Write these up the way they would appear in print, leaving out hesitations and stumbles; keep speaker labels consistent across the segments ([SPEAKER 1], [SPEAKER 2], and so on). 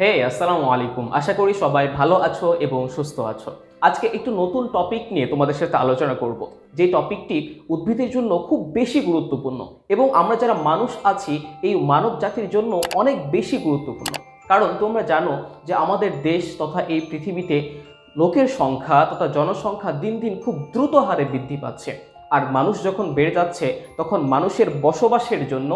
[SPEAKER 1] আসসালামু আলাইকুম। আশা করি সবাই ভালো আছো এবং সুস্থ আছো। আজকে একটু নতুন টপিক নিয়ে তোমাদের সাথে আলোচনা করব, যে টপিকটি উদ্ভিদের জন্য খুব বেশি গুরুত্বপূর্ণ এবং আমরা যারা মানুষ আছি এই মানব জাতির জন্য অনেক বেশি গুরুত্বপূর্ণ। কারণ তোমরা জানো যে আমাদের দেশ তথা এই পৃথিবীতে লোকের সংখ্যা তথা জনসংখ্যা দিন দিন খুব দ্রুত হারে বৃদ্ধি পাচ্ছে। আর মানুষ যখন বেড়ে যাচ্ছে তখন মানুষের বসবাসের জন্য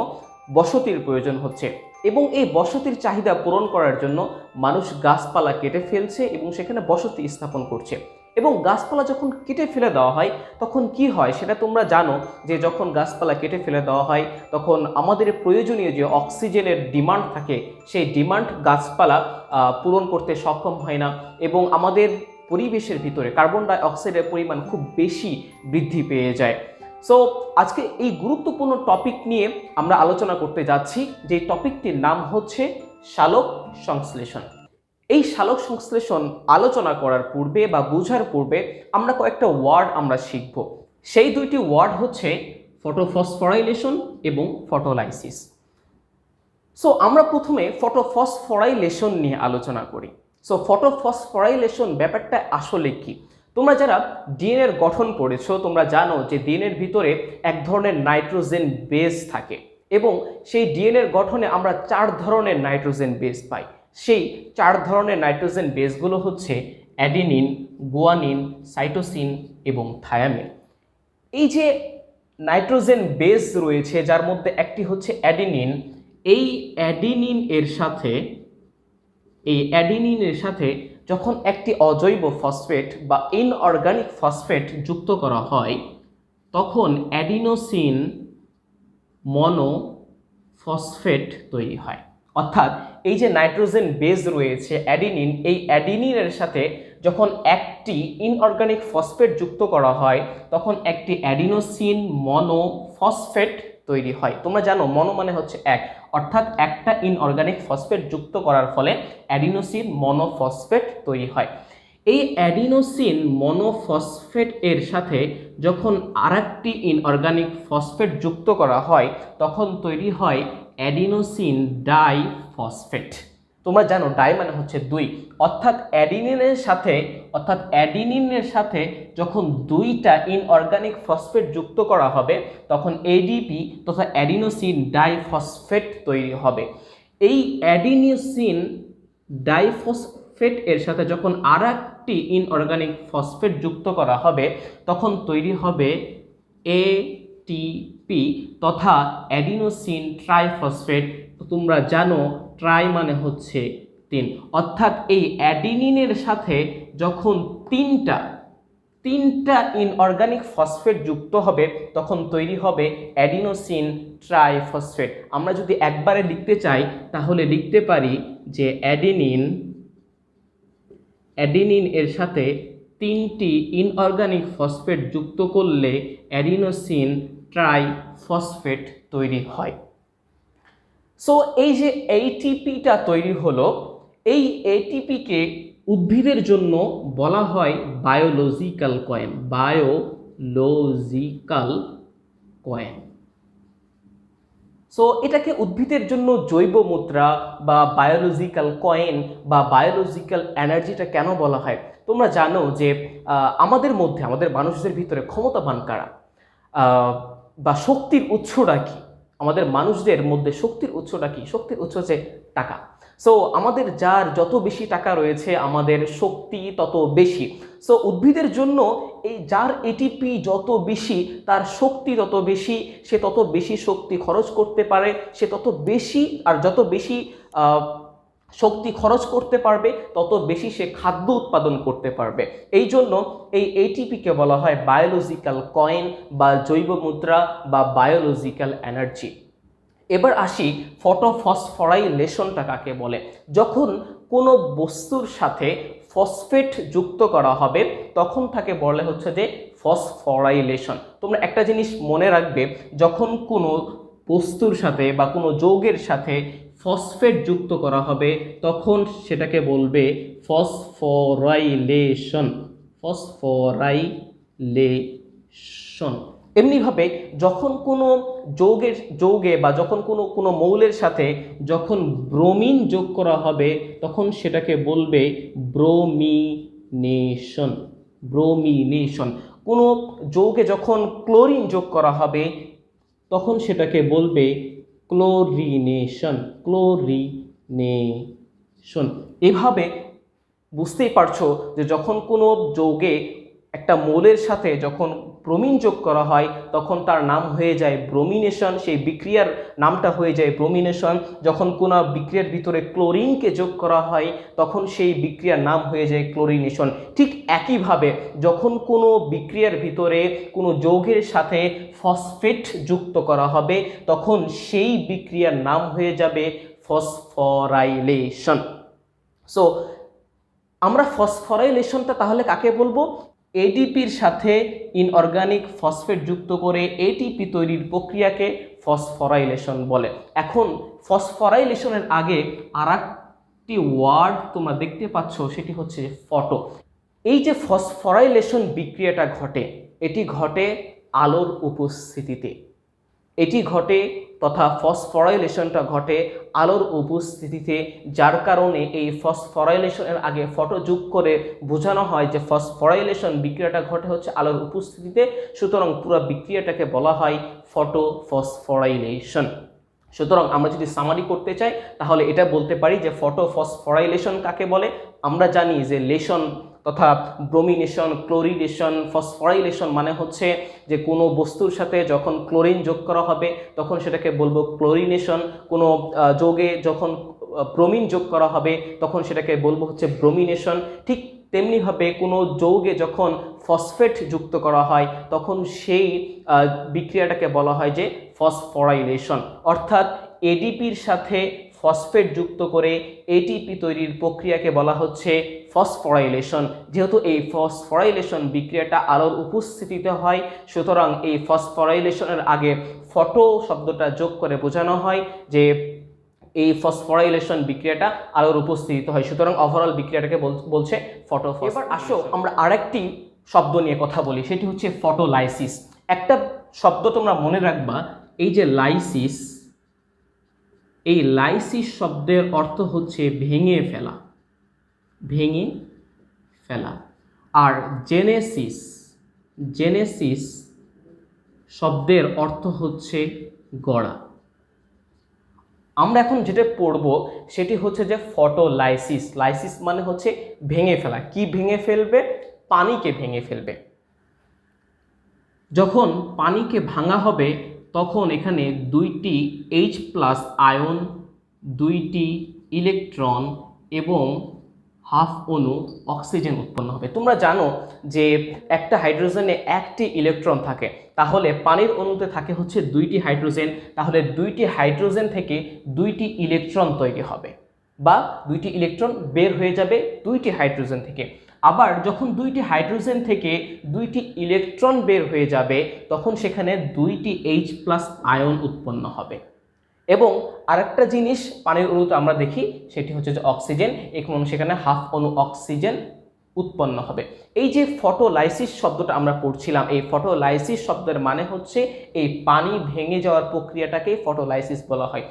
[SPEAKER 1] বসতির প্রয়োজন হচ্ছে এবং এই বসতির চাহিদা পূরণ করার জন্য মানুষ গাছপালা কেটে ফেলছে এবং সেখানে বসতি স্থাপন করছে। এবং গাছপালা যখন কেটে ফেলে দেওয়া হয় তখন কি হয় সেটা তোমরা জানো, যে যখন গাছপালা কেটে ফেলে দেওয়া হয় তখন আমাদের প্রয়োজনীয় যে অক্সিজেনের ডিমান্ড থাকে সেই ডিমান্ড গাছপালা পূরণ করতে সক্ষম হয় না এবং আমাদের পরিবেশের ভিতরে কার্বন ডাই অক্সাইডের পরিমাণ খুব বেশি বৃদ্ধি পেয়ে যায়। সো আজকে এই গুরুত্বপূর্ণ টপিক নিয়ে আমরা আলোচনা করতে যাচ্ছি, যে টপিকটির নাম হচ্ছে সালোক সংশ্লেষণ। এই সালোক সংশ্লেষণ আলোচনা করার পূর্বে বা বোঝার পূর্বে আমরা কয়েকটা ওয়ার্ড আমরা শিখব। সেই দুইটি ওয়ার্ড হচ্ছে ফটোফসফোরাইলেশন এবং ফটোলাইসিস। সো আমরা প্রথমে ফটোফসফোরাইলেশন নিয়ে আলোচনা করি। সো ফটোফসফোরাইলেশন ব্যাপারটা আসলে কি? তোমরা যারা ডিএনএর গঠন পড়েছো তোমরা জানো যে ডিএনএর ভিতরে এক ধরনের নাইট্রোজেন বেস থাকে এবং সেই ডিএনএর গঠনে আমরা 4 ধরনের নাইট্রোজেন বেস পাই। সেই 4 ধরনের নাইট্রোজেন বেসগুলো হচ্ছে অ্যাডিনিন, গুয়ানিন, সাইটোসিন এবং থায়ামিন। এই যে নাইট্রোজেন বেস রয়েছে যার মধ্যে একটি হচ্ছে অ্যাডিনিন, এই অ্যাডিনিনের সাথে যখন একটি অজৈব ফসফেট বা ইনঅর্গানিক ফসফেট যুক্ত করা হয় তখন অ্যাডিনোসিন মনোফসফেট তৈরি হয়। অর্থাৎ এই যে নাইট্রোজেন বেস রয়েছে অ্যাডিনিন, এই অ্যাডিনিনের সাথে যখন একটি ইনঅর্গানিক ফসফেট যুক্ত করা হয় তখন একটি অ্যাডিনোসিন মনোফসফেট তৈরি হয়। তোমরা জানো মনো মানে হচ্ছে এক, অর্থাৎ একটা ইনঅর্গানিক ফসফেট যুক্ত করার ফলে অ্যাডিনোসিন মনোফসফেট তৈরি হয়। এই অ্যাডিনোসিন মনোফসফেট এর সাথে যখন আরেকটি ইনঅর্গানিক ফসফেট যুক্ত করা হয় তখন তৈরি হয় অ্যাডিনোসিন ডাইফসফেট। তোমরা জানো ডাই মানে হচ্ছে দুই, অর্থাৎ অ্যাডিনিনের সাথে যখন দুইটা ইনঅর্গানিক ফসফেট যুক্ত করা হবে তখন এডিপি তথা অ্যাডিনোসিন ডাইফসফেট তৈরি হবে। এই অ্যাডিনোসিন ডাইফসফেট এর সাথে যখন আরেকটি ইনঅর্গানিক ফসফেট যুক্ত করা হবে তখন তৈরি হবে এটিপি তথা অ্যাডিনোসিন ট্রাইফসফেট। তোমরা জানো ট্রাই মানে হচ্ছে 3, অর্থাৎ এই অ্যাডিনিনের সাথে যখন তিনটা ইনঅর্গানিক ফসফেট যুক্ত হবে তখন তৈরি হবে অ্যাডিনোসিন ট্রাইফসফেট। আমরা যদি একবারে লিখতে চাই তাহলে লিখতে পারি যে অ্যাডিনিন এর সাথে 3টি ইনঅর্গানিক ফসফেট যুক্ত করলে অ্যাডিনোসিন ট্রাইফসফেট তৈরি হয়। সো এই যে এটিপিটা তৈরি হলো, এই এটিপিকে উদ্ভিদের জন্য বলা হয় বায়োলজিক্যাল কয়েন। সো এটাকে উদ্ভিদের জন্য জৈব মুদ্রা বা বায়োলজিক্যাল কয়েন বা বায়োলজিক্যাল এনার্জিটা কেন বলা হয়? তোমরা জানো যে আমাদের মানুষদের ভিতরে ক্ষমতাবান কারা বা শক্তির উৎসটা কি? আমাদের মানুষদের মধ্যে শক্তির উৎসটা কি? শক্তির উৎস হচ্ছে টাকা। সো আমাদের যার যত বেশি টাকা রয়েছে আমাদের শক্তি তত বেশি। সো উদ্ভিদের জন্য এই যার এটিপি যত বেশি তার শক্তি তত বেশি, সে তত বেশি শক্তি খরচ করতে পারে, সে তত বেশি আর যত বেশি শক্তি খরচ করতে পারবে তত বেশি সে খাদ্য উৎপাদন করতে পারবে। এই জন্য এই এটিপিকে বলা হয় বায়োলজিক্যাল কয়েন বা জৈব মুদ্রা বা বায়োলজিক্যাল এনার্জি। এবার আসি ফটোফসফোরাইলেশনটা কাকে বলে। যখন কোনো বস্তুর সাথে ফসফেট যুক্ত করা হবে তখন তাকে বলে হচ্ছে যে ফসফোরাইলেশন। তোমরা একটা জিনিস মনে রাখবে, যখন কোনো বস্তুর সাথে বা কোনো যৌগের সাথে ফসফেট যুক্ত করা হবে তখন সেটাকে বলবে ফসফোরাইলেশন। এমনিভাবে যখন কোনো যৌগে বা যখন কোনো মৌলের সাথে যখন ব্রোমিন যোগ করা হবে তখন সেটাকে বলবে ব্রোমিনেশন। ব্রোমিনেশন। কোনো যৌগে যখন ক্লোরিন যোগ করা হবে তখন সেটাকে বলবে ক্লোরিনেশন। ক্লোরিনেশন। এভাবে বুঝতেই পারছো যে যখন কোনো যৌগে একটা মৌলের সাথে যখন ব্রোমিন যোগ করা হয় তখন তার নাম হয়ে যায় ব্রোমিনেশন, সেই বিক্রিয়ার নামটা হয়ে যায় ব্রোমিনেশন। যখন কোনো বিক্রিয়ার ভিতরে ক্লোরিনকে যোগ করা হয় তখন সেই বিক্রিয়ার নাম হয়ে যায় ক্লোরিনেশন। ঠিক একইভাবে যখন কোনো বিক্রিয়ার ভিতরে কোনো যৌগের সাথে ফসফেট যুক্ত করা হবে তখন সেই বিক্রিয়ার নাম হয়ে যাবে ফসফরাইলেশন। সো আমরা ফসফরাইলেশনটা তাহলে কাকে বলবো? এডিপির সাথে ইনঅর্গানিক ফসফেট যুক্ত করে এটিপি তৈরির প্রক্রিয়াকে ফসফরাইলেশন বলে। এখন ফসফরাইলেশনের আগে আরেকটি ওয়ার্ড তোমরা দেখতে পাচ্ছ, সেটি হচ্ছে ফটো। এই যে ফসফরাইলেশন বিক্রিয়াটা ঘটে, এটি ঘটে আলোর উপস্থিতিতে। এটি ঘটে তথা ফসফরাইলেশনটা ঘটে আলোর উপস্থিতিতে, যার কারণে এই ফসফরাইলেশনের আগে ফটো যোগ করে বোঝানো হয় যে ফসফরাইলেশন বিক্রিয়াটা ঘটে হচ্ছে আলোর উপস্থিতিতে। সুতরাং পুরো বিক্রিয়াটাকে বলা হয় ফটো ফসফরাইলেশন। সুতরাং আমরা যদি সামারি করতে চাই তাহলে এটা বলতে পারি যে ফটো ফসফরাইলেশন কাকে বলে। আমরা জানি যে লেশন তথা ব্রোমিনেশন, ক্লোরিনেশন, ফসফরাইলেশন মানে হচ্ছে যে কোনো বস্তুর সাথে যখন ক্লোরিন যোগ করা হবে তখন সেটাকে বলবো ক্লোরিনেশন। কোনো যৌগে যখন ব্রোমিন যোগ করা হবে তখন সেটাকে বলবো হচ্ছে ব্রোমিনেশন। ঠিক তেমনিভাবে কোনো যৌগে যখন ফসফেট যুক্ত করা হয় তখন সেই বিক্রিয়াটাকে বলা হয় যে ফসফরাইলেশন। অর্থাৎ এডিপির সাথে ফসফেট যুক্ত করে এটিপি তৈরির প্রক্রিয়াকে বলা হচ্ছে ফসফরাইলেশন। যেহেতু এই ফসফরাইলেশন বিক্রিয়াটা আলোর উপস্থিতিতে হয়, সুতরাং এই ফসফরাইলেশনের আগে ফটো শব্দটা যোগ করে বোঝানো হয় যে এই ফসফরাইলেশন বিক্রিয়াটা আলোর উপস্থিতিতে হয়। সুতরাং ওভারঅল বিক্রিয়াটাকে বলছে ফটো। এবার আসো আমরা আরেকটি শব্দ নিয়ে কথা বলি, সেটি হচ্ছে ফটোলাইসিস। একটা শব্দ তোমরা মনে রাখবা, এই যে লাইসিস, এই লাইসিস শব্দের অর্থ হচ্ছে ভেঙে ফেলা, ভেঙে ফেলা। আর জেনেসিস, জেনেসিস শব্দের অর্থ হচ্ছে গড়া। আমরা এখন যেটা পড়ব সেটি হচ্ছে যে ফটোলাইসিস। লাইসিস মানে হচ্ছে ভেঙে ফেলা। কি ভেঙে ফেলবে? পানিকে ভেঙে ফেলবে। যখন পানিকে ভাঙা হবে তখন এখানে দুইটি H+ আয়ন, দুইটি ইলেকট্রন এবং হাফ অণু অক্সিজেন উৎপন্ন হবে। তোমরা জানো যে একটা হাইড্রোজেনে একটি ইলেকট্রন থাকে, তাহলে পানির অণুতে থাকে হচ্ছে দুইটি হাইড্রোজেন। তাহলে দুইটি হাইড্রোজেন থেকে দুইটি ইলেকট্রন তৈরি হবে বা দুইটি ইলেকট্রন বের হয়ে যাবে দুইটি হাইড্রোজেন থেকে। আবার যখন দুইটি হাইড্রোজেন থেকে দুইটি ইলেকট্রন বের হয়ে যাবে তখন সেখানে দুইটি H+ আয়ন উৎপন্ন হবে। এবং আরেকটা জিনিস পানির অণুতে আমরা দেখি সেটি হচ্ছে যে অক্সিজেন, এবং সেখানে হাফ অণু অক্সিজেন উৎপন্ন হবে। এই যে ফটোলাইসিস শব্দটা আমরা পড়ছিলাম, এই ফটোলাইসিস শব্দের মানে হচ্ছে এই পানি ভেঙে যাওয়ার প্রক্রিয়াটাকে ফটোলাইসিস বলা হয়।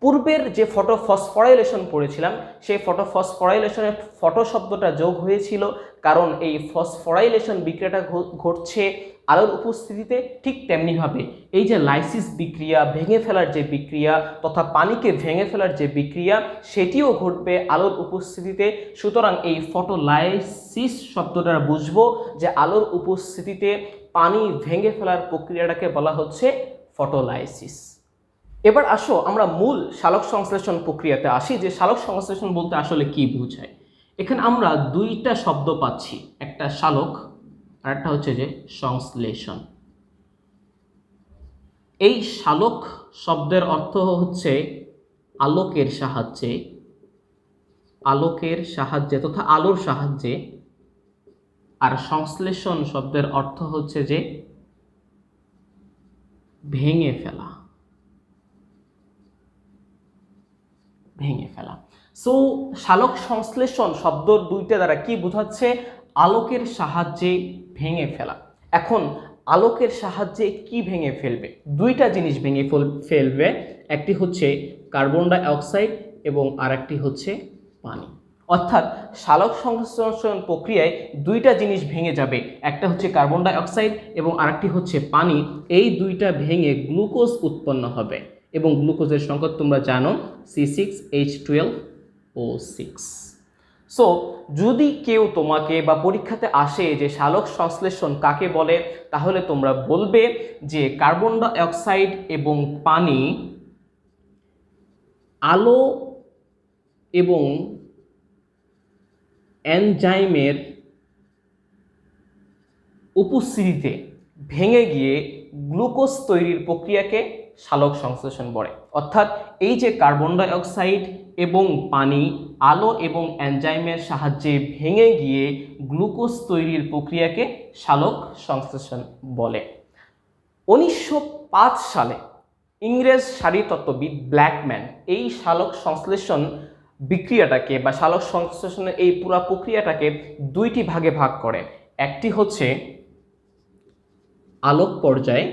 [SPEAKER 1] পূর্বের যে ফটো ফসফরাইলেশন পড়েছিলাম সেই ফটো ফসফরাইলেশনের ফটো শব্দটা যোগ হয়েছিল, কারণ এই ফসফরাইলেশন বিক্রিয়াটা ঘটছে আলোর উপস্থিতিতে। ঠিক তেমনিভাবে এই যে লাইসিস বিক্রিয়া, ভেঙে ফেলার যে বিক্রিয়া তথা পানিকে ভেঙে ফেলার যে বিক্রিয়া, সেটিও ঘটবে আলোর উপস্থিতিতে। সুতরাং এই ফটোলাইসিস শব্দটা বুঝবো যে আলোর উপস্থিতিতে পানি ভেঙে ফেলার প্রক্রিয়াটাকে বলা হচ্ছে ফটোলাইসিস। এবার আসো আমরা মূল সালোক সংশ্লেষণ প্রক্রিয়াতে আসি, যে সালোক সংশ্লেষণ বলতে আসলে কি বোঝায়। এখানে আমরা দুইটা শব্দ পাচ্ছি, একটা সালোক আর একটা হচ্ছে যে সংশ্লেষণ। এই সালোক শব্দের অর্থ হচ্ছে আলোকের সাহায্যে, আলোকের সাহায্যে তথা আলোর সাহায্যে। আর সংশ্লেষণ শব্দের অর্থ হচ্ছে যে ভেঙে ফেলা, ভেঙে ফেলা। সো সালোক সংশ্লেষণ শব্দ দুইটা দ্বারা কি বোঝাচ্ছে? আলোকের সাহায্যে ভেঙে ফেলা। এখন আলোকের সাহায্যে কি ভেঙে ফেলবে? দুইটা জিনিস ভেঙে ফেলবে, একটি হচ্ছে কার্বন ডাই অক্সাইড এবং আরেকটি হচ্ছে পানি। অর্থাৎ সালোক সংশ্লেষণ প্রক্রিয়ায় দুইটা জিনিস ভেঙে যাবে, একটা হচ্ছে কার্বন ডাই অক্সাইড এবং আরেকটি হচ্ছে পানি। এই দুইটা ভেঙে গ্লুকোজ উৎপন্ন হবে এবং গ্লুকোজের সংকেত তোমরা জানো C6H12O6। সো যদি কেউ তোমাকে বা পরীক্ষাতে আসে যে সালোক সংশ্লেষণ কাকে বলে, তাহলে তোমরা বলবে যে কার্বন ডাই অক্সাইড এবং পানি আলো এবং এনজাইমের উপস্থিতিতে ভেঙে গিয়ে গ্লুকোজ তৈরির প্রক্রিয়াকে সালোক সংশ্লেষণ বলে। অর্থাৎ এই যে কার্বন ডাই অক্সাইড এবং পানি আলো এবং এনজাইমের সাহায্যে ভেঙে গিয়ে গ্লুকোজ তৈরির প্রক্রিয়াকে সালোক সংশ্লেষণ বলে। 1905 সালে ইংরেজ শারীরতত্ত্ববিদ ব্ল্যাকম্যান এই সালোক সংশ্লেষণ বিক্রিয়াটাকে বা সালোক সংশ্লেষণের এই পুরো প্রক্রিয়াটাকে দুইটি ভাগে ভাগ করেন। একটি হচ্ছে আলোক পর্যায়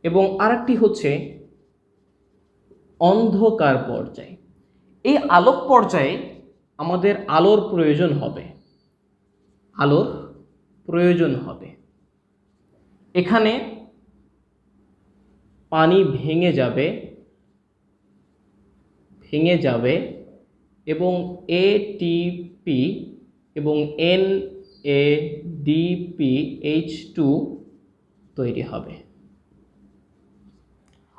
[SPEAKER 1] এবং আরেকটি হচ্ছে অন্ধকার পর্যায়। এই আলোক পর্যায়ে আমাদের আলোর প্রয়োজন হবে। এখানে পানি ভেঙে যাবে এবং এটিপি এবং NADPH2 তৈরি হবে।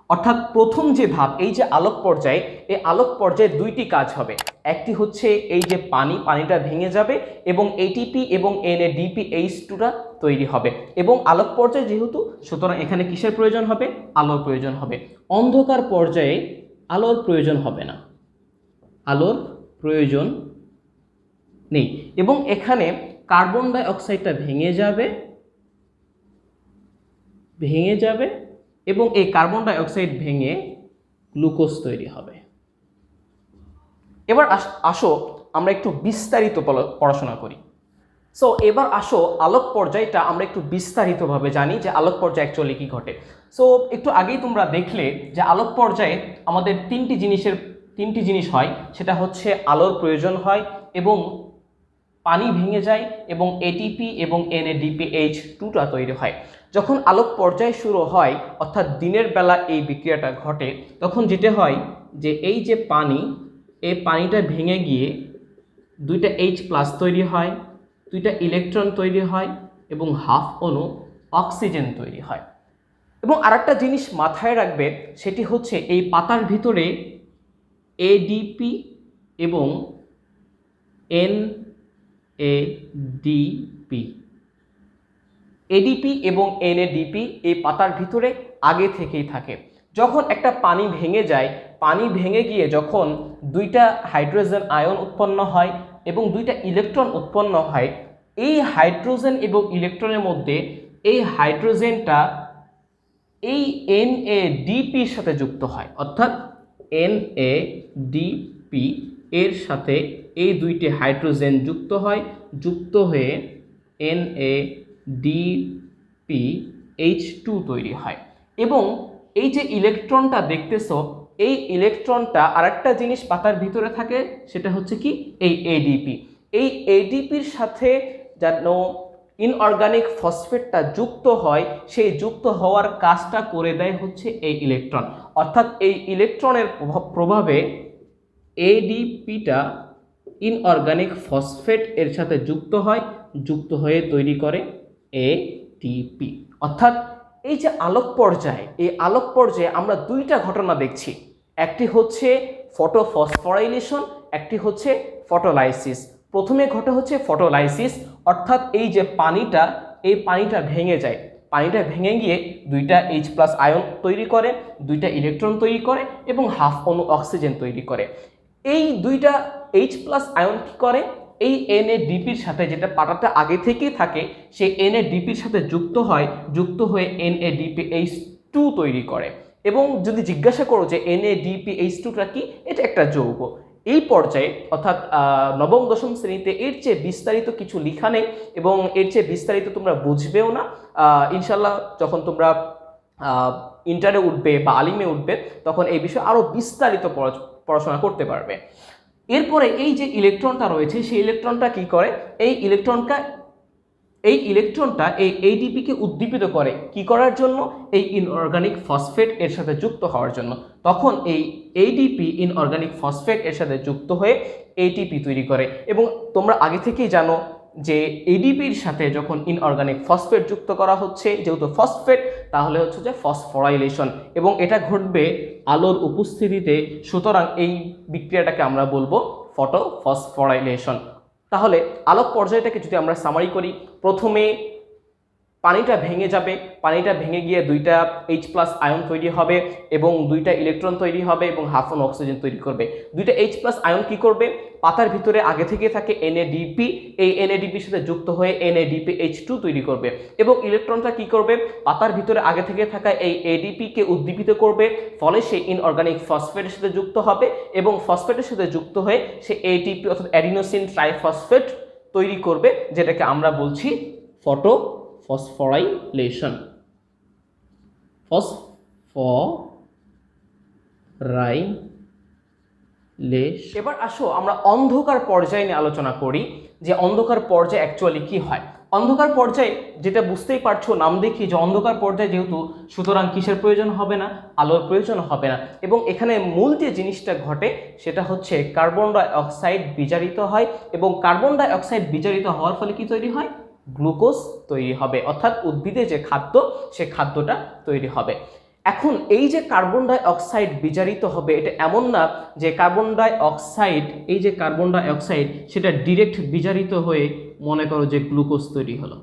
[SPEAKER 1] অর্থাৎ প্রথম যে ধাপ এই যে আলোক পর্যায়ে, এই আলোক পর্যায়ে দুইটি কাজ হবে। একটি হচ্ছে এই যে পানিটা ভেঙে যাবে এবং এটিপি এবং NADPH2টা তৈরি হবে এবং আলোক পর্যায়ে যেহেতু, সুতরাং এখানে কিসের প্রয়োজন হবে? আলোর প্রয়োজন হবে। অন্ধকার পর্যায়ে আলোর প্রয়োজন হবে না, আলোর প্রয়োজন নেই এবং এখানে কার্বন ডাই অক্সাইডটা ভেঙে যাবে এবং এই কার্বন ডাই অক্সাইড ভেঙে গ্লুকোজ তৈরি হবে। এবার আসো আমরা একটু বিস্তারিত পড়াশোনা করি। সো এবার আসো আলোক পর্যায়টা আমরা একটু বিস্তারিতভাবে জানি যে আলোক পর্যায়ে অ্যাকচুয়ালি কি ঘটে। সো একটু আগেই তোমরা দেখলে যে আলোক পর্যায়ে আমাদের তিনটি জিনিস হয়, সেটা হচ্ছে আলোর প্রয়োজন হয় এবং পানি ভেঙে যায় এবং এটিপি এবং NADPH2টা তৈরি হয়। যখন আলোক পর্যায় শুরু হয় অর্থাৎ দিনের বেলা এই বিক্রিয়াটা ঘটে, তখন যেটা হয় যে এই যে এই পানিটা ভেঙে গিয়ে দুইটা H+ তৈরি হয়, দুইটা ইলেকট্রন তৈরি হয় এবং হাফ অণু অক্সিজেন তৈরি হয়। এবং আরেকটা জিনিস মাথায় রাখবে, সেটি হচ্ছে এই পাতার ভিতরে ADP এবং NADP এই পাতার ভিতরে আগে থেকেই থাকে। যখন একটা পানি ভেঙে গিয়ে যখন দুইটা হাইড্রোজেন আয়ন উৎপন্ন হয় এবং দুইটা ইলেকট্রন উৎপন্ন হয়, এই হাইড্রোজেন এবং ইলেকট্রনের মধ্যে এই হাইড্রোজেনটা এই NADPর সাথে যুক্ত হয়। অর্থাৎ NADP এর সাথে এই দুইটি হাইড্রোজেন যুক্ত হয়ে NADPH2 তৈরি হয় এবং এই যে ইলেকট্রনটা দেখতেছো, এই ইলেকট্রনটা আরেকটা জিনিস পাতার ভিতরে থাকে, সেটা হচ্ছে কি এই ADP। এই ADPর সাথে যেন ইনঅর্গানিক ফসফেটটা যুক্ত হয়, সেই যুক্ত হওয়ার কাজটা করে দেয় হচ্ছে এই ইলেকট্রন। অর্থাৎ এই ইলেকট্রনের প্রভাবে ADPটা ইনঅর্গানিক ফসফেট এর সাথে যুক্ত হয়ে তৈরি করে ATP। অর্থাৎ এই যে আলোক পর্যায়ে, এই আলোক পর্যায়ে আমরা দুইটা ঘটনা দেখছি, একটি হচ্ছে ফটোফসফোরাইলেশন, একটি হচ্ছে ফটোলাইসিস। প্রথমে ঘটে হচ্ছে ফটোলাইসিস, অর্থাৎ এই যে পানিটা ভেঙে যায়, পানিটা ভেঙে গিয়ে দুইটা H+ আয়ন তৈরি করে, দুইটা ইলেকট্রন তৈরি করে এবং হাফ অণু অক্সিজেন তৈরি করে। এই দুইটা H+ আয়ন কি করে, এই NADPর সাথে, যেটা পাতাটা আগে থেকেই থাকে, সেই NADPর সাথে যুক্ত হয়ে NADPH2 তৈরি করে। এবং যদি জিজ্ঞাসা করো যে NADPH2টা কি, এটা একটা যৌগ। এই পর্যায়ে অর্থাৎ নবম দশম শ্রেণীতে এর চেয়ে বিস্তারিত কিছু লেখা নেই এবং এর চেয়ে বিস্তারিত তোমরা বুঝবেও না। ইনশাল্লাহ যখন তোমরা ইন্টারে উঠবে বা আলিমে উঠবে তখন এই বিষয়ে আরও বিস্তারিত পড়াশোনা করতে পারবে। এরপরে এই যে ইলেকট্রনটা রয়েছে সেই ইলেকট্রনটা কি করে, এই ইলেকট্রনটা এই এডিপিকে উদ্দীপিত করে কি করার জন্য, এই ইনঅর্গানিক ফসফেট এর সাথে যুক্ত হওয়ার জন্য। তখন এই এডিপি ইনঅর্গানিক ফসফেট এর সাথে যুক্ত হয়ে এটিপি তৈরি করে। এবং তোমরা আগে থেকেই জানো যে এডিপির সাথে যখন ইনঅর্গানিক ফসফেট যুক্ত করা হচ্ছে, যেহেতু ফসফেট, তাহলে হচ্ছে যে ফসফোরাইলেশন, এবং এটা ঘটবে আলোর উপস্থিতিতে। সুতরাং এই বিক্রিয়াটাকে আমরা বলবো ফটোফসফোরাইলেশন। তাহলে আলোক পর্যায়টাকে যদি আমরা সামারি করি, প্রথমে পানিটা ভেঙে যাবে, পানিটা ভেঙে গিয়ে দুইটা H+ আয়ন তৈরি হবে এবং দুইটা ইলেকট্রন তৈরি হবে এবং হাফ অক্সিজেন তৈরি করবে। দুইটা H+ আয়ন কি করবে, পাতার ভিতরে আগে থেকে থাকে NADP, এই NADPর সাথে যুক্ত হয়ে NADPH2 তৈরি করবে। এবং ইলেকট্রনটা কি করবে, পাতার ভিতরে আগে থেকে থাকা এই ADPকে উদ্দীপিত করবে, ফলে সে ইনঅর্গানিক ফসফেটের সাথে যুক্ত হবে এবং ফসফেটের সাথে যুক্ত হয়ে সে ATP অর্থাৎ অ্যাডিনোসিন ট্রাইফসফেট তৈরি করবে, যেটাকে আমরা বলছি ফসফোরাইলেশন। এবার আসো আমরা অন্ধকার পর্যায় নিয়ে আলোচনা করি যে অন্ধকার পর্যায়ে অ্যাকচুয়ালি কি হয়। অন্ধকার পর্যায়ে যেটা বুঝতেই পারছো নাম দেখি যে অন্ধকার পর্যায়ে যেহেতু, সুতরাং কিসের প্রয়োজন হবে না, আলোর প্রয়োজন হবে না। এবং এখানে মূল যে জিনিসটা ঘটে সেটা হচ্ছে কার্বন ডাই অক্সাইড বিজারিত হয় এবং কার্বন ডাই অক্সাইড বিজারিত হওয়ার ফলে কি তৈরি হয়, গ্লুকোজ তৈরি হবে, অর্থাৎ উদ্ভিদে যে খাদ্য সে খাদ্যটা তৈরি হবে। এখন এই যে কার্বন ডাই অক্সাইড বিজারিত হবে, এটা এমন না যে কার্বন ডাই অক্সাইড, এই যে কার্বন ডাই অক্সাইড সেটা ডিরেক্ট বিজারিত হয়ে মনে করো যে গ্লুকোজ তৈরি হলো,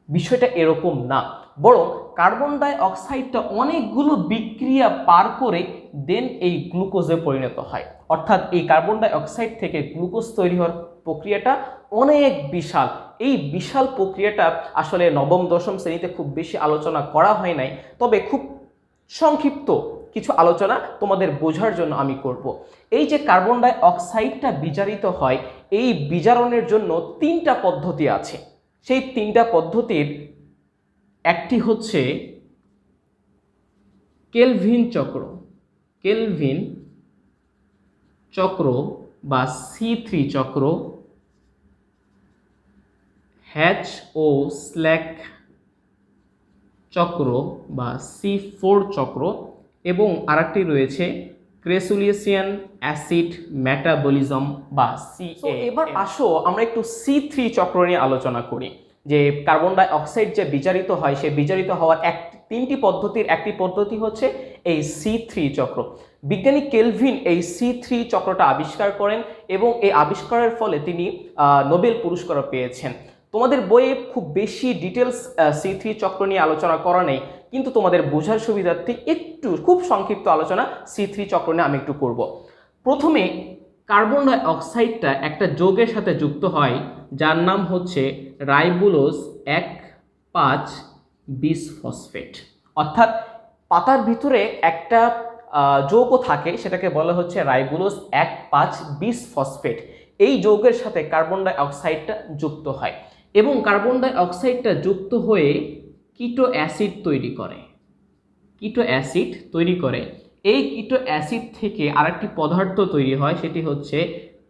[SPEAKER 1] বিষয়টা এরকম না। বরং কার্বন ডাই অক্সাইডটা অনেকগুলো বিক্রিয়া পার করে দেন এই গ্লুকোজে পরিণত হয়। অর্থাৎ এই কার্বন ডাই অক্সাইড থেকে গ্লুকোজ তৈরি হওয়ার প্রক্রিয়াটা অনেক বিশাল। এই বিশাল প্রক্রিয়াটা আসলে নবম দশম শ্রেণীতে খুব বেশি আলোচনা করা হয় নাই, তবে খুব সংক্ষিপ্ত কিছু আলোচনা তোমাদের বোঝার জন্য আমি করব। এই যে কার্বন ডাই অক্সাইডটা বিজারিত হয়, এই বিজারণের জন্য 3টা পদ্ধতি আছে। সেই 3টা পদ্ধতির একটি হচ্ছে কেলভিন চক্র বা C3 চক্র, H-O/স্ল্যাক চক্র বা C4 চক্র, এবং আরেকটি রয়েছে ক্রেসুলিয়েসিয়ান অ্যাসিড মেটাবলিজম বা CA। এবার আসো আমরা একটু C3 চক্র নিয়ে আলোচনা করি। যে কার্বন ডাই অক্সাইড যে বিজারিত হয়, সে বিজারিত হওয়ার 3টি পদ্ধতির একটি পদ্ধতি হচ্ছে এই C3 চক্র। বিজ্ঞানী কেলভিন এই C3 চক্রটা আবিষ্কার করেন এবং এই আবিষ্কারের ফলে তিনি নোবেল পুরস্কার পেয়েছেন। তোমাদের বইয়ে খুব বেশি ডিটেলস C3 চক্র নিয়ে আলোচনা করা নেই, কিন্তু তোমাদের বোঝার সুবিধার্থে একটু খুব সংক্ষিপ্ত আলোচনা C3 চক্র নিয়ে আমি একটু করব। প্রথমে কার্বন ডাই অক্সাইডটা একটা যৌগের সাথে যুক্ত হয় যার নাম হচ্ছে রাইবোলোজ 1,5-বিসফসফেট। অর্থাৎ পাতার ভিতরে একটা যৌগ থাকে, সেটাকে বলা হচ্ছে রাইবোলোজ 1,5-বিসফসফেট। এই যৌগের সাথে কার্বন ডাই অক্সাইডটা যুক্ত হয় এবং কার্বন ডাই অক্সাইডটা যুক্ত হয়ে কিটো অ্যাসিড তৈরি করে। এই কিটো অ্যাসিড থেকে আরেকটি পদার্থ তৈরি হয়, সেটি হচ্ছে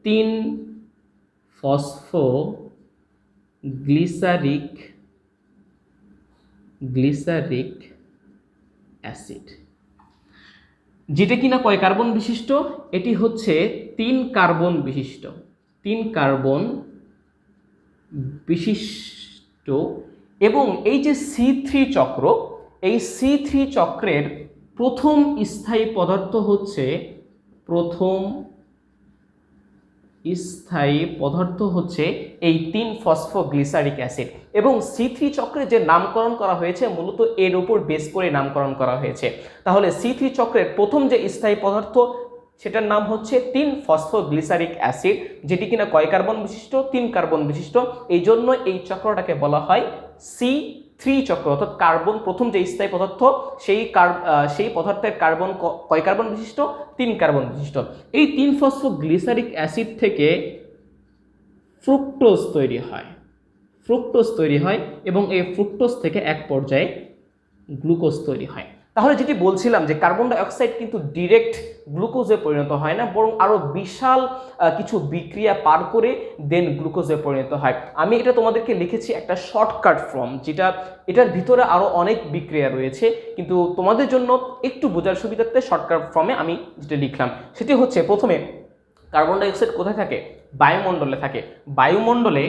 [SPEAKER 1] 3-ফসফোগ্লিসারিক অ্যাসিড, যেটা কিনা কয় কার্বন বিশিষ্ট, এটি হচ্ছে 3 কার্বন বিশিষ্ট। এবং এই যে C3 চক্র, এই C3 চক্রের প্রথম স্থায়ী পদার্থ হচ্ছে এই 3-ফসফোগ্লিসারিক অ্যাসিড। এবং C3 চক্রের যে নামকরণ করা হয়েছে মূলত এর উপর বেস করে নামকরণ করা হয়েছে। তাহলে C3 চক্রের প্রথম যে স্থায়ী পদার্থ সেটার নাম হচ্ছে 3-ফসফোগ্লিসারিক অ্যাসিড, যেটি কিনা কয় কার্বন বিশিষ্ট, 3 কার্বন বিশিষ্ট। এই জন্য এই চক্রটাকে বলা হয় C3 C3 চক্র, অর্থাৎ কার্বন প্রথম যে স্থায়ী পদার্থ সেই পদার্থের কার্বন কয় কার্বন বিশিষ্ট? 3 কার্বন বিশিষ্ট। এই 3 ফসফোগ্লিসারিক অ্যাসিড থেকে ফ্রুক্টোজ তৈরি হয় এবং এই ফ্রুক্টোজ থেকে এক পর্যায়ে গ্লুকোজ তৈরি হয়। তাহলে যেটি বলছিলাম যে কার্বন ডাই অক্সাইড কিন্তু ডিরেক্ট গ্লুকোজে পরিণত হয় না, বরং আরও বিশাল কিছু বিক্রিয়া পার করে দেন গ্লুকোজে পরিণত হয়। আমি এটা তোমাদেরকে লিখেছি একটা শর্টকাট ফর্ম, এটার ভিতরে আরও অনেক বিক্রিয়া রয়েছে, কিন্তু তোমাদের জন্য একটু বোঝার সুবিধার্থে শর্টকাট ফর্মে আমি যেটা লিখলাম সেটি হচ্ছে, প্রথমে কার্বন ডাই অক্সাইড কোথায় থাকে? বায়ুমণ্ডলে থাকে। বায়ুমণ্ডলে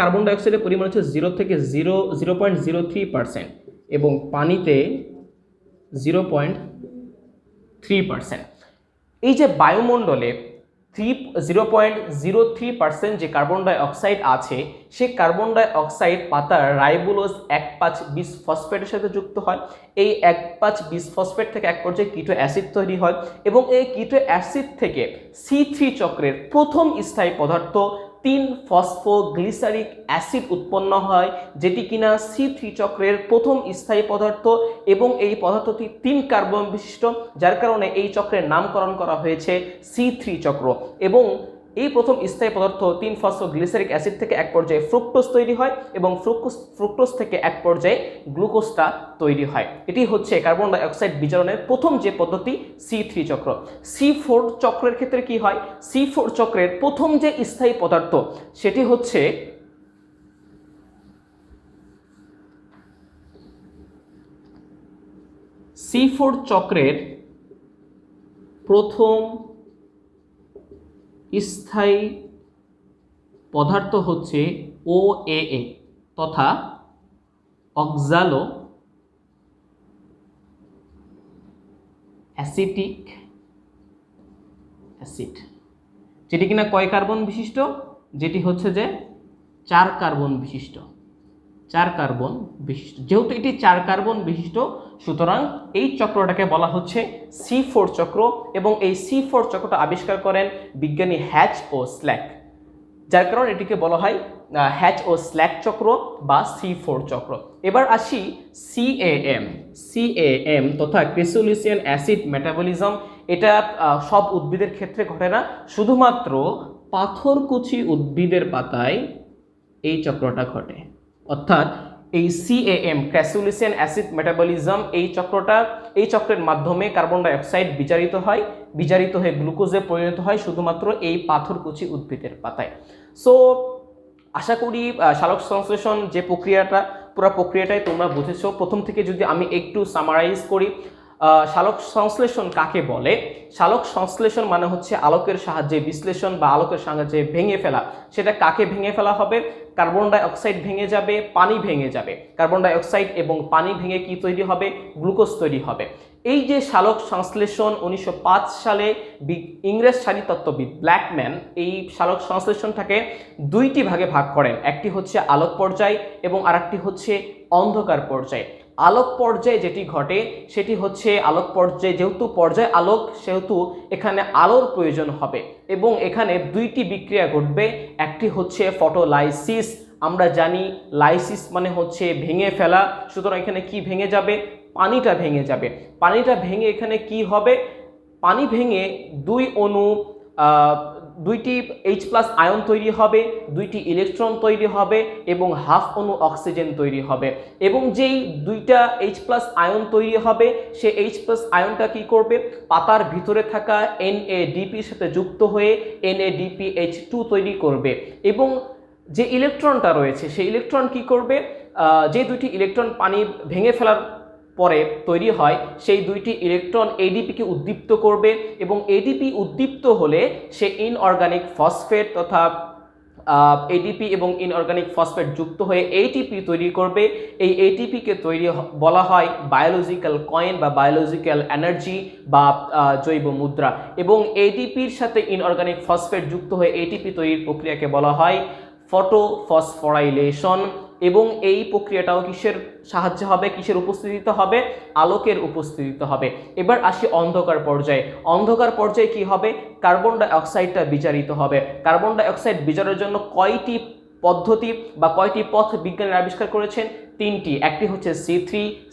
[SPEAKER 1] কার্বন ডাই অক্সাইডের পরিমাণ হচ্ছে 0 থেকে 0.03% এবং পানিতে 0.3%। এই যে বায়ুমণ্ডলে 0.03% যে কার্বন ডাই অক্সাইড আছে, সেই কার্বন ডাই অক্সাইড পাতার রাইবোলোজ 1,5,20 ফসফেটের সাথে যুক্ত হয়। এই 1,5,20 ফসফেট থেকে এক পর্যায়ে কিটো অ্যাসিড তৈরি হয় এবং এই কিটো অ্যাসিড থেকে C3 চক্রের প্রথম স্থায়ী পদার্থ 3 ফসফোগ্লিসারিক অ্যাসিড উৎপন্ন হয়, যেটি কিনা C3 চক্রের প্রথম স্থায়ী পদার্থ এবং এই পদার্থটি 3 কার্বন বিশিষ্ট, যার কারণে এই চক্রের নামকরণ করা হয়েছে C3 চক্র। এবং এই প্রথম স্থায়ী পদার্থ 3 ফসফোগ্লিসারিক অ্যাসিড থেকে এক পর্যায়ে ফ্রুক্টোজ তৈরি হয় এবং ফ্রুক্টোজ থেকে এক পর্যায়ে গ্লুকোজটা তৈরি হয়। এটি হচ্ছে কার্বন ডাই অক্সাইড বিজারণের প্রথম যে পদ্ধতি, C3 চক্র। C4 চক্রের ক্ষেত্রে কি হয়? C4 চক্রের প্রথম যে স্থায়ী পদার্থ সেটি হচ্ছে C4 চক্রের প্রথম স্থায়ী পদার্থ হচ্ছে OAA তথা অক্সালো অ্যাসিটিক অ্যাসিড, যেটি কিনা কয় কার্বন বিশিষ্ট? যেটি হচ্ছে যে 4 কার্বন বিশিষ্ট। যেহেতু এটি 4 কার্বন বিশিষ্ট, সুতরাং এই চক্রটাকে বলা হচ্ছে C4 চক্র এবং এই C4 চক্রটা আবিষ্কার করেন বিজ্ঞানী হ্যাচ ও স্ল্যাক, যার কারণে এটিকে বলা হয় হ্যাচ ও স্ল্যাক চক্র বা C4 চক্র। এবার আসি CAM তথা ক্রিসোলিসিয়ান অ্যাসিড মেটাবলিজম। এটা সব উদ্ভিদের ক্ষেত্রে ঘটে না, শুধুমাত্র পাথরকুচি উদ্ভিদের পাতায় এই চক্রটা ঘটে। অর্থাৎ এই CAM ক্রিসোলিসিয়ান অ্যাসিড মেটাবলিজম, এই চক্রের মাধ্যমে কার্বন ডাই অক্সাইড বিজারিত হয়ে গ্লুকোজে পরিণত হয় শুধুমাত্র এই পাথরকুচি উদ্ভিদের পাতায়। সো আশা করি সালোক সংশ্লেষণ যে প্রক্রিয়াটা, পুরো প্রক্রিয়াটাই তোমরা বুঝেছো। প্রথম থেকে যদি আমি একটু সামারাইজ করি, সালোক সংশ্লেষণ কাকে বলে? সালোক সংশ্লেষণ মানে হচ্ছে আলোকের সাহায্যে বিশ্লেষণ বা আলোকের সাহায্যে ভেঙে ফেলা। সেটা কাকে ভেঙে ফেলা হবে? কার্বন ডাই অক্সাইড ভেঙে যাবে, পানি ভেঙে যাবে। কার্বন ডাই অক্সাইড এবং পানি ভেঙে কি তৈরি হবে? গ্লুকোজ তৈরি হবে। এই যে সালোক সংশ্লেষণ 1905 সালে ইংরেজ শারীরতত্ত্ববিদ ব্ল্যাকম্যান এই সালোক সংশ্লেষণটাকে দুইটি ভাগে ভাগ করেন। একটি হচ্ছে আলোক পর্যায় এবং আরেকটি হচ্ছে অন্ধকার পর্যায়। আলোক পর্যায়ে যেটি ঘটে সেটি হচ্ছে আলোক পর্যায়ে, যেহেতু পর্যায় আলোক সেহেতু এখানে আলোর প্রয়োজন হবে এবং এখানে দুইটি বিক্রিয়া ঘটবে। একটি হচ্ছে ফটোলাইসিস। আমরা জানি লাইসিস মানে হচ্ছে ভেঙে ফেলা, সুতরাং এখানে কি ভেঙে যাবে? পানিটা ভেঙে যাবে। পানিটা ভেঙে এখানে কি হবে? পানি ভেঙে দুইটি H+ আয়ন তৈরি হবে, দুইটি ইলেকট্রন তৈরি হবে এবং হাফ অণু অক্সিজেন তৈরি হবে। এবং যেই দুইটা H+ আয়ন তৈরি হবে, সেই H+ আয়নটা কি করবে? পাতার ভিতরে থাকা NADP-র সাথে যুক্ত হয়ে NADPH2 তৈরি করবে এবং যে ইলেকট্রনটা রয়েছে সেই ইলেকট্রন কি করবে? যে দুইটি ইলেকট্রন পানি ভেঙে ফেলার পরে তৈরি হয়, সেই দুইটি ইলেকট্রন ADP-কে উদ্দীপ্ত করবে এবং ADP উদ্দীপ্ত হলে সে ইনঅর্গানিক ফসফেট তথা ADP এবং ইনঅর্গানিক ফসফেট যুক্ত হয়ে ATP তৈরি করবে। এই ATP-কে বলা হয় বায়োলজিক্যাল কয়েন বা বায়োলজিক্যাল এনার্জি বা জৈব মুদ্রা। এবং ADP-র সাথে ইনঅর্গানিক ফসফেট যুক্ত হয়ে ATP তৈরির প্রক্রিয়াকে বলা হয় ফটোফসফোরাইলেশন। এবং এই প্রক্রিয়াটাও কিসের সাহায্যে হবে? কিসের উপস্থিতিতে হবে? আলোকের উপস্থিতিতে হবে। এবার আসি অন্ধকার পর্যায়ে। অন্ধকার পর্যায়ে কি হবে? কার্বন ডাই অক্সাইডটা বিজারিত হবে। কার্বন ডাই অক্সাইড বিজারের জন্য কয়টি পদ্ধতি বা কয়টি পথ বিজ্ঞানীরা আবিষ্কার করেছেন? 3টি। একটি হচ্ছে C3,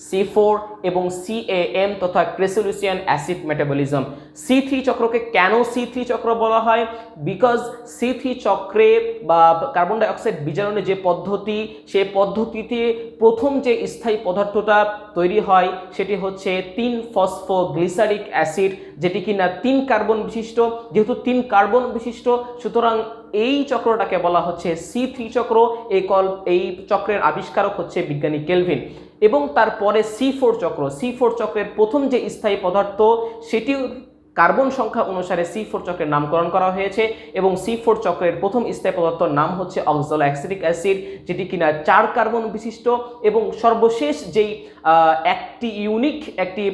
[SPEAKER 1] C4 এবং CAM তথা ক্রেসোলিসিয়ান অ্যাসিড মেটাবলিজম। C3 চক্রকে কেন C3 চক্র বলা হয়? বিকজ C3 চক্রে বা কার্বন ডাই অক্সাইড বিজারণের যে পদ্ধতি, সেই পদ্ধতিতে প্রথম যে স্থায়ী পদার্থটা তৈরি হয় সেটি হচ্ছে 3-ফসফোগ্লিসারিক অ্যাসিড, যেটি কিনা 3 কার্বন বিশিষ্ট। যেহেতু 3 কার্বন বিশিষ্ট, সুতরাং এই চক্রটাকে বলা হচ্ছে C3 চক্র। এই চক্রের আবিষ্কারক হচ্ছে বিজ্ঞানী কেলভিন। এবং তারপরে C4 চক্র। C4 চক্রের প্রথম যে স্থায়ী পদার্থ সেটি কার্বন সংখ্যা অনুসারে C4 চক্রের নামকরণ করা হয়েছে এবং C4 চক্রের প্রথম স্থায়ী পদার্থের নাম হচ্ছে অক্সালোঅ্যাসিটিক অ্যাসিড, যেটি কিনা 4 কার্বন বিশিষ্ট। এবং সর্বশেষ যেই একটি ইউনিক একটি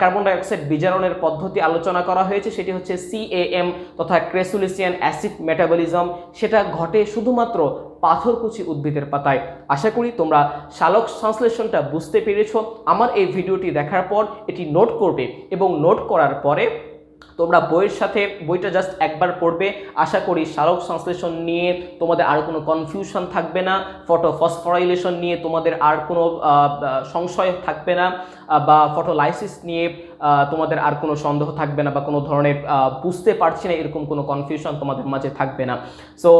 [SPEAKER 1] কার্বন ডাই অক্সাইড বিজারণের পদ্ধতি আলোচনা করা হয়েছে সেটি হচ্ছে CAM তথা ক্রেসোলিসিয়ান অ্যাসিড মেটাবলিজম। সেটা ঘটে শুধুমাত্র পাথরকুচি উদ্ভিদের পাতায়। আশা করি তোমরা সালোক সংশ্লেষণটা বুঝতে পেরেছো। আমার এই ভিডিওটি দেখার পর এটি নোট করবে এবং নোট করার পরে তোমরা বইয়ের সাথে বইটা জাস্ট একবার পড়বে। আশা করি সালোক সংশ্লেষণ নিয়ে তোমাদের আর কোনো কনফিউশন থাকবে না, ফসফোরাইলেশন নিয়ে তোমাদের আর কোনো সংশয় থাকবে না, বা ফটোলাইসিস নিয়ে তোমাদের আর কোনো সন্দেহ থাকবে না, বা কোনো ধরনের বুঝতে পারছি না এরকম কোনো কনফিউশন তোমাদের মাঝে থাকবে না। সো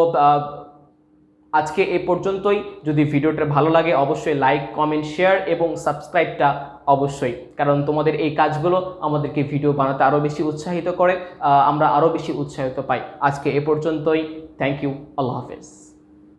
[SPEAKER 1] আজকে এই পর্যন্তই। যদি ভিডিওটা ভালো লাগে অবশ্যই লাইক, কমেন্ট, শেয়ার এবং সাবস্ক্রাইবটা অবশ্যই, কারণ তোমাদের এই কাজগুলো আমাদেরকে ভিডিও বানাতে আরও বেশি উৎসাহিত করে, আমরা আরও বেশি উৎসাহিত পাই। আজকে এ পর্যন্তই। Thank you. আল্লাহ হাফেজ।